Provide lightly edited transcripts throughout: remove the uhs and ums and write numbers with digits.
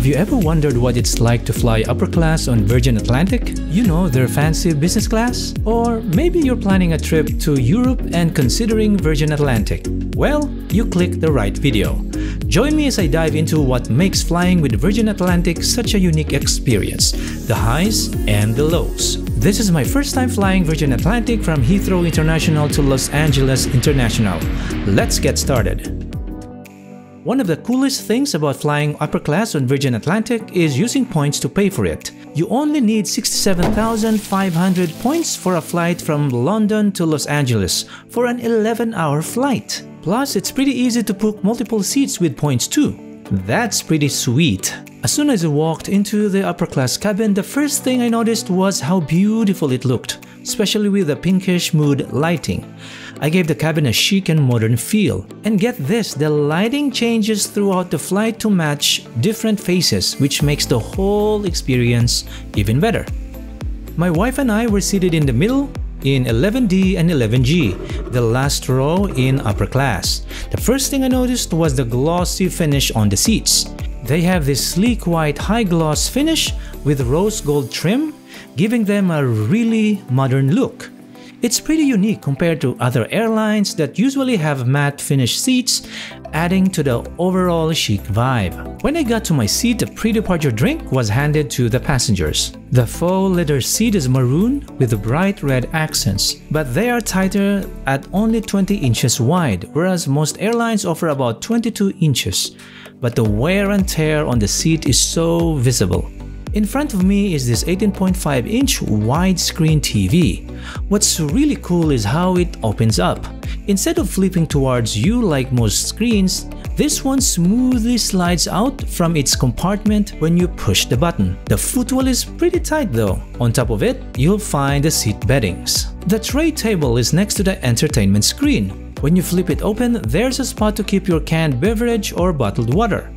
Have you ever wondered what it's like to fly upper class on Virgin Atlantic? You know, their fancy business class? Or maybe you're planning a trip to Europe and considering Virgin Atlantic. Well, you clicked the right video. Join me as I dive into what makes flying with Virgin Atlantic such a unique experience, the highs and the lows. This is my first time flying Virgin Atlantic from Heathrow International to Los Angeles International. Let's get started. One of the coolest things about flying upper class on Virgin Atlantic is using points to pay for it. You only need 67,500 points for a flight from London to Los Angeles for an 11-hour flight. Plus, it's pretty easy to book multiple seats with points too. That's pretty sweet. As soon as I walked into the upper class cabin, the first thing I noticed was how beautiful it looked, especially with the pinkish mood lighting. I gave the cabin a chic and modern feel. And get this, the lighting changes throughout the flight to match different faces, which makes the whole experience even better. My wife and I were seated in the middle, in 11D and 11G, the last row in upper class. The first thing I noticed was the glossy finish on the seats. They have this sleek white high gloss finish with rose gold trim, giving them a really modern look. It's pretty unique compared to other airlines that usually have matte finish seats, adding to the overall chic vibe. When I got to my seat, a pre-departure drink was handed to the passengers. The faux leather seat is maroon with bright red accents, but they are tighter at only 20 inches wide, whereas most airlines offer about 22 inches. But the wear and tear on the seat is so visible. In front of me is this 18.5-inch widescreen TV. What's really cool is how it opens up. Instead of flipping towards you like most screens, this one smoothly slides out from its compartment when you push the button. The footwell is pretty tight though. On top of it, you'll find the seat beddings. The tray table is next to the entertainment screen. When you flip it open, there's a spot to keep your canned beverage or bottled water.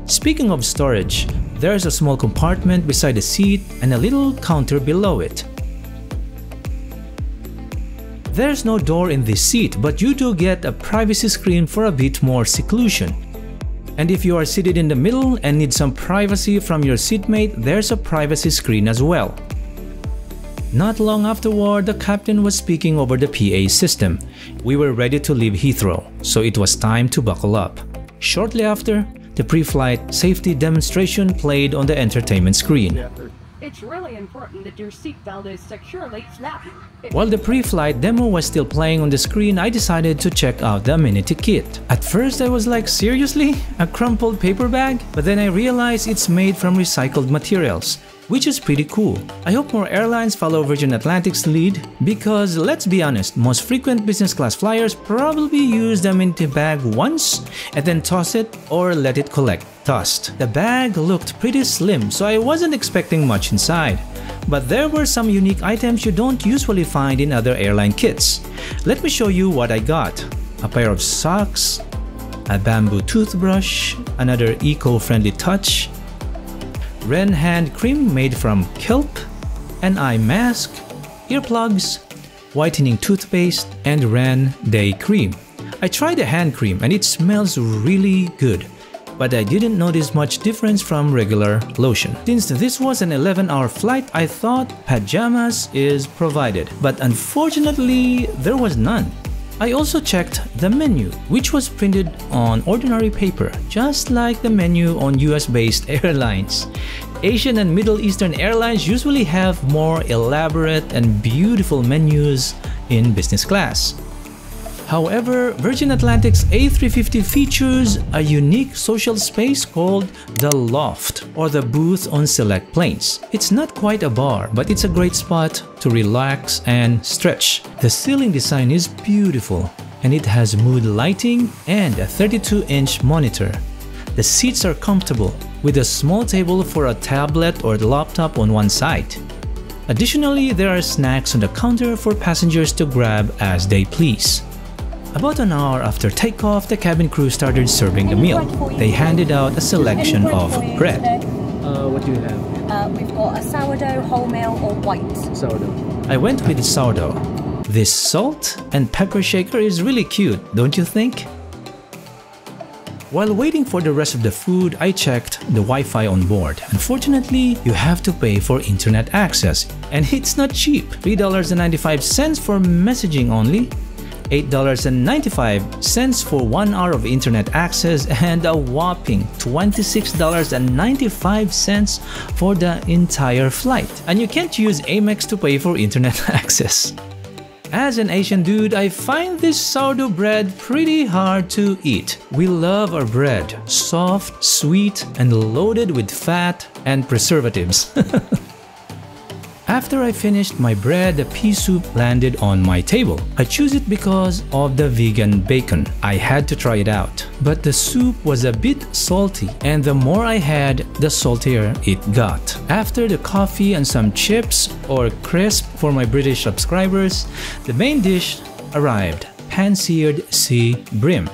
Speaking of storage, there's a small compartment beside the seat and a little counter below it. There's no door in this seat, but you do get a privacy screen for a bit more seclusion. And if you are seated in the middle and need some privacy from your seatmate, there's a privacy screen as well. Not long afterward, the captain was speaking over the PA system. We were ready to leave Heathrow, so it was time to buckle up. Shortly after, the pre-flight safety demonstration played on the entertainment screen. It's really important that your seatbelt is securely snapped. While the pre-flight demo was still playing on the screen, I decided to check out the amenity kit. At first I was like, seriously? A crumpled paper bag? But then I realized it's made from recycled materials, which is pretty cool. I hope more airlines follow Virgin Atlantic's lead because, let's be honest, most frequent business class flyers probably use the amenity bag once and then toss it or let it collect dust. The bag looked pretty slim, so I wasn't expecting much inside. But there were some unique items you don't usually find in other airline kits. Let me show you what I got. A pair of socks, a bamboo toothbrush, another eco-friendly touch, Ren hand cream made from kelp, an eye mask, earplugs, whitening toothpaste, and Ren day cream. I tried the hand cream and it smells really good, but I didn't notice much difference from regular lotion. Since this was an 11-hour flight, I thought pajamas is provided, but unfortunately there was none. I also checked the menu, which was printed on ordinary paper, just like the menu on US-based airlines. Asian and Middle Eastern airlines usually have more elaborate and beautiful menus in business class. However, Virgin Atlantic's A350 features a unique social space called the Loft, or the booth on select planes. It's not quite a bar, but it's a great spot to relax and stretch. The ceiling design is beautiful, and it has mood lighting and a 32-inch monitor. The seats are comfortable, with a small table for a tablet or laptop on one side. Additionally, there are snacks on the counter for passengers to grab as they please. About an hour after takeoff, the cabin crew started serving the meal. They handed out a selection of bread. What do you have? We've got a sourdough, wholemeal, or white. Sourdough. I went with sourdough. This salt and pepper shaker is really cute, don't you think? While waiting for the rest of the food, I checked the Wi-Fi on board. Unfortunately, you have to pay for internet access, and it's not cheap. $3.95 for messaging only, $8.95 for 1 hour of internet access, and a whopping $26.95 for the entire flight. And you can't use Amex to pay for internet access. As an Asian dude, I find this sourdough bread pretty hard to eat. We love our bread, soft, sweet, and loaded with fat and preservatives. After I finished my bread, the pea soup landed on my table. I choose it because of the vegan bacon. I had to try it out. But the soup was a bit salty, and the more I had, the saltier it got. After the coffee and some chips or crisp for my British subscribers, the main dish arrived: pan-seared sea bream.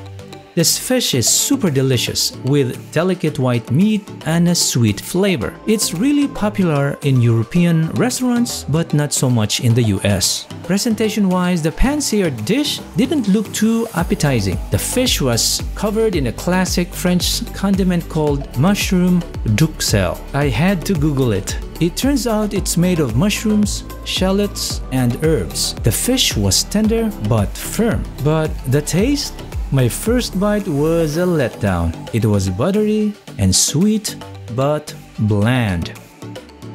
This fish is super delicious with delicate white meat and a sweet flavor. It's really popular in European restaurants but not so much in the US. Presentation-wise, the pan-seared dish didn't look too appetizing. The fish was covered in a classic French condiment called mushroom duxelle. I had to Google it. It turns out it's made of mushrooms, shallots, and herbs. The fish was tender but firm. But the taste? My first bite was a letdown. It was buttery and sweet, but bland.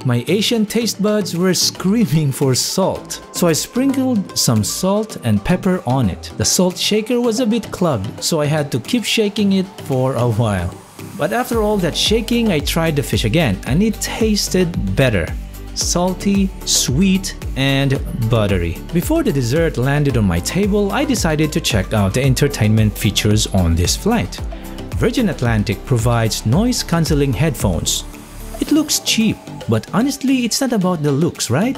My Asian taste buds were screaming for salt, so I sprinkled some salt and pepper on it. The salt shaker was a bit clogged, so I had to keep shaking it for a while. But after all that shaking, I tried the fish again, and it tasted better. Salty, sweet, and buttery. Before the dessert landed on my table, I decided to check out the entertainment features on this flight. Virgin Atlantic provides noise-cancelling headphones. It looks cheap, but honestly, it's not about the looks, right?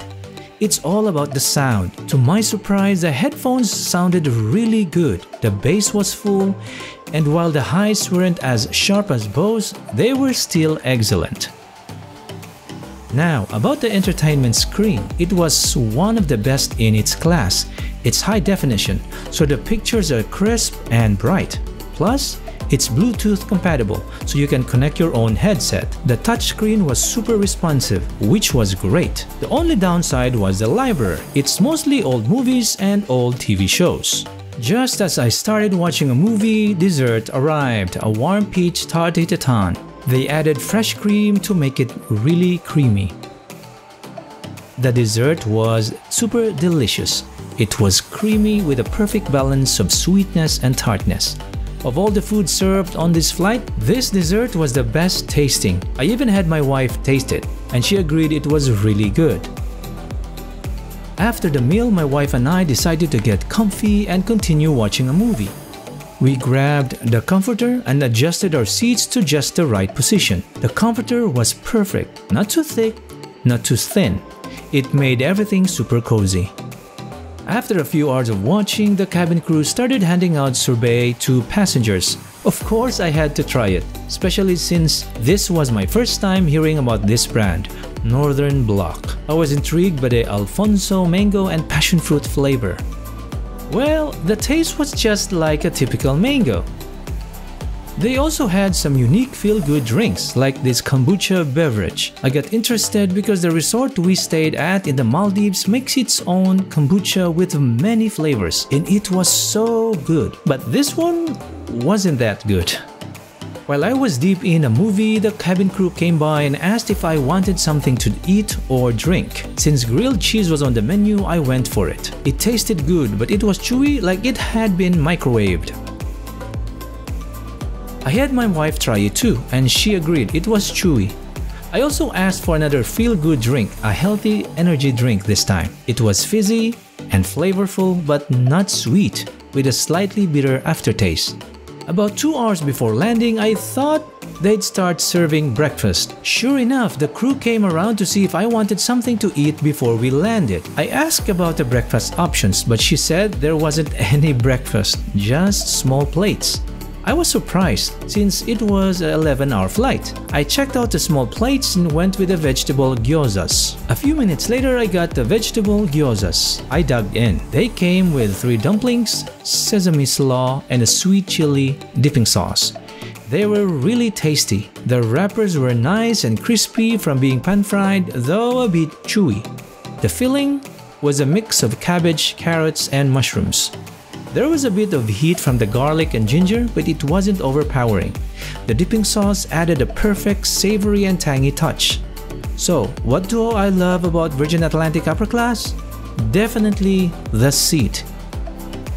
It's all about the sound. To my surprise, the headphones sounded really good. The bass was full, and while the highs weren't as sharp as Bose, they were still excellent. Now, about the entertainment screen, it was one of the best in its class. It's high definition, so the pictures are crisp and bright. Plus, it's Bluetooth compatible, so you can connect your own headset. The touchscreen was super responsive, which was great. The only downside was the library. It's mostly old movies and old TV shows. Just as I started watching a movie, dessert arrived, a warm peach tarte tatin. They added fresh cream to make it really creamy. The dessert was super delicious. It was creamy with a perfect balance of sweetness and tartness. Of all the food served on this flight, this dessert was the best tasting. I even had my wife taste it, and she agreed it was really good. After the meal, my wife and I decided to get comfy and continue watching a movie. We grabbed the comforter and adjusted our seats to just the right position. The comforter was perfect, not too thick, not too thin. It made everything super cozy. After a few hours of watching, the cabin crew started handing out sorbet to passengers. Of course, I had to try it, especially since this was my first time hearing about this brand, Northern Block. I was intrigued by the Alfonso mango and passion fruit flavor. Well, the taste was just like a typical mango. They also had some unique feel-good drinks like this kombucha beverage. I got interested because the resort we stayed at in the Maldives makes its own kombucha with many flavors, and it was so good. But this one wasn't that good. While I was deep in a movie, the cabin crew came by and asked if I wanted something to eat or drink. Since grilled cheese was on the menu, I went for it. It tasted good, but it was chewy like it had been microwaved. I had my wife try it too, and she agreed it was chewy. I also asked for another feel-good drink, a healthy energy drink this time. It was fizzy and flavorful but not sweet, with a slightly bitter aftertaste. About 2 hours before landing, I thought they'd start serving breakfast. Sure enough, the crew came around to see if I wanted something to eat before we landed. I asked about the breakfast options, but she said there wasn't any breakfast, just small plates. I was surprised since it was an 11-hour flight. I checked out the small plates and went with the vegetable gyozas. A few minutes later, I got the vegetable gyozas. I dug in. They came with 3 dumplings, sesame slaw, and a sweet chili dipping sauce. They were really tasty. The wrappers were nice and crispy from being pan-fried, though a bit chewy. The filling was a mix of cabbage, carrots, and mushrooms. There was a bit of heat from the garlic and ginger, but it wasn't overpowering. The dipping sauce added a perfect savory and tangy touch. So, what do I love about Virgin Atlantic Upper Class? Definitely the seat.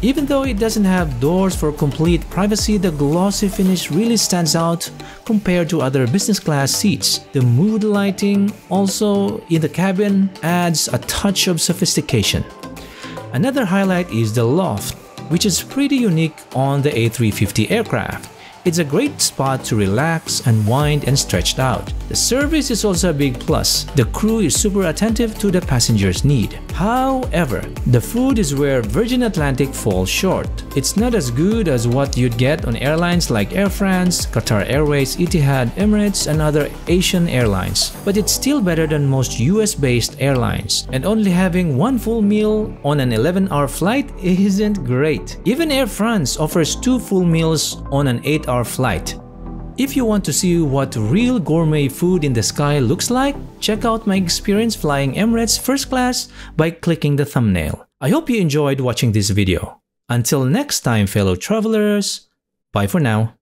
Even though it doesn't have doors for complete privacy, the glossy finish really stands out compared to other business class seats. The mood lighting also in the cabin adds a touch of sophistication. Another highlight is the loft, which is pretty unique on the A350 aircraft. It's a great spot to relax, unwind, and stretch out. The service is also a big plus. The crew is super attentive to the passengers' need. However, the food is where Virgin Atlantic falls short. It's not as good as what you'd get on airlines like Air France, Qatar Airways, Etihad, Emirates, and other Asian airlines. But it's still better than most US-based airlines. And only having one full meal on an 11-hour flight isn't great. Even Air France offers 2 full meals on an 8-hour flight. If you want to see what real gourmet food in the sky looks like, check out my experience flying Emirates first class by clicking the thumbnail. I hope you enjoyed watching this video. Until next time, fellow travelers, bye for now.